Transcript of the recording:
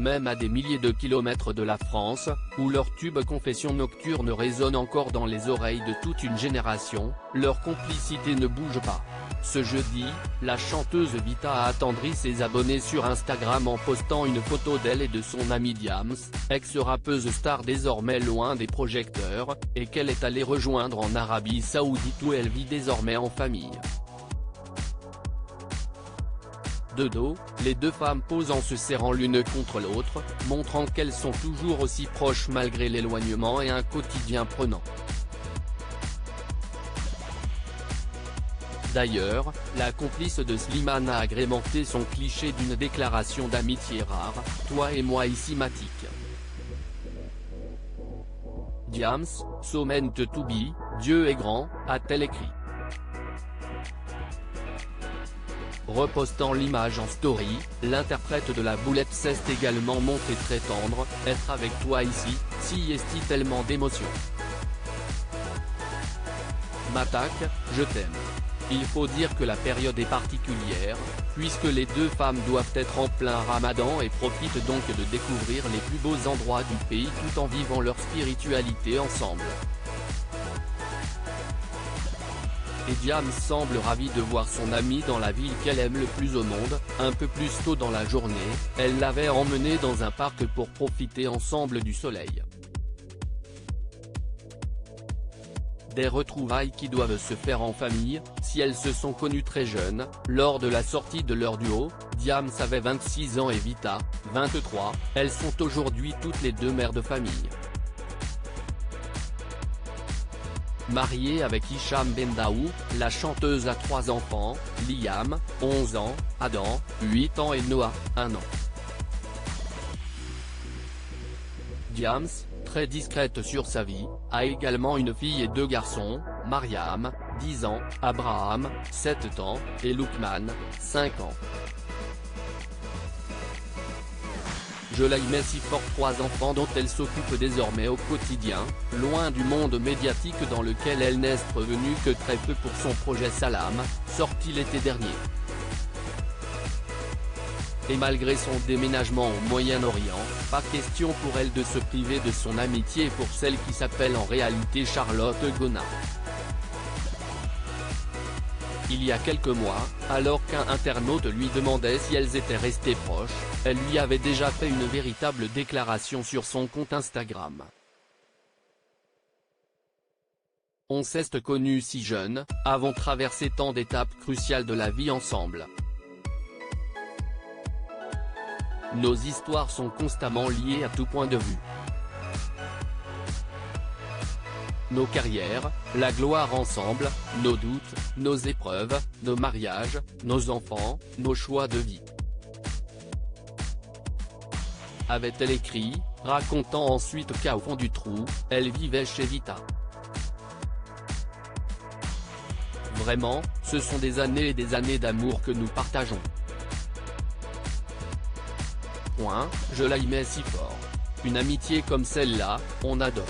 même à des milliers de kilomètres de la France, où leur tube Confession nocturne résonne encore dans les oreilles de toute une génération, leur complicité ne bouge pas. Ce jeudi, la chanteuse Vita a attendri ses abonnés sur Instagram en postant une photo d'elle et de son amie Diams, ex-rappeuse star désormais loin des projecteurs, et qu'elle est allée rejoindre en Arabie Saoudite où elle vit désormais en famille. De dos, les deux femmes posent en se serrant l'une contre l'autre, montrant qu'elles sont toujours aussi proches malgré l'éloignement et un quotidien prenant. D'ailleurs, la complice de Slimane a agrémenté son cliché d'une déclaration d'amitié rare, « Toi et moi ici Matic ». Diams, so meant to be, Dieu est grand, a-t-elle écrit. Repostant l'image en story, l'interprète de la boulette s'est également montré très tendre, « Être avec toi ici, si est-il tellement d'émotion. Matak, je t'aime. Il faut dire que la période est particulière, puisque les deux femmes doivent être en plein ramadan et profitent donc de découvrir les plus beaux endroits du pays tout en vivant leur spiritualité ensemble. Et Diams semble ravie de voir son amie dans la ville qu'elle aime le plus au monde. Un peu plus tôt dans la journée, elle l'avait emmenée dans un parc pour profiter ensemble du soleil. Des retrouvailles qui doivent se faire en famille, si elles se sont connues très jeunes. Lors de la sortie de leur duo, Diams avait 26 ans et Vita, 23, elles sont aujourd'hui toutes les deux mères de famille. Mariée avec Hicham Bendaou, la chanteuse a 3 enfants, Liam, 11 ans, Adam, 8 ans et Noah, 1 an. Diams, très discrète sur sa vie, a également une fille et 2 garçons, Mariam, 10 ans, Abraham, 7 ans, et Loukman, 5 ans. Je l'aimais si fort, 3 enfants dont elle s'occupe désormais au quotidien, loin du monde médiatique dans lequel elle n'est revenue que très peu pour son projet Salam, sorti l'été dernier. Et malgré son déménagement au Moyen-Orient, pas question pour elle de se priver de son amitié pour celle qui s'appelle en réalité Charlotte Gona. Il y a quelques mois, alors qu'un internaute lui demandait si elles étaient restées proches, elle lui avait déjà fait une véritable déclaration sur son compte Instagram. On s'est connus si jeunes, avons traversé tant d'étapes cruciales de la vie ensemble. Nos histoires sont constamment liées à tout point de vue. Nos carrières, la gloire ensemble, nos doutes, nos épreuves, nos mariages, nos enfants, nos choix de vie. Avait-elle écrit, racontant ensuite qu'au fond du trou, elle vivait chez Vita. Vraiment, ce sont des années et des années d'amour que nous partageons. Je l'aimais si fort. Une amitié comme celle-là, on adore.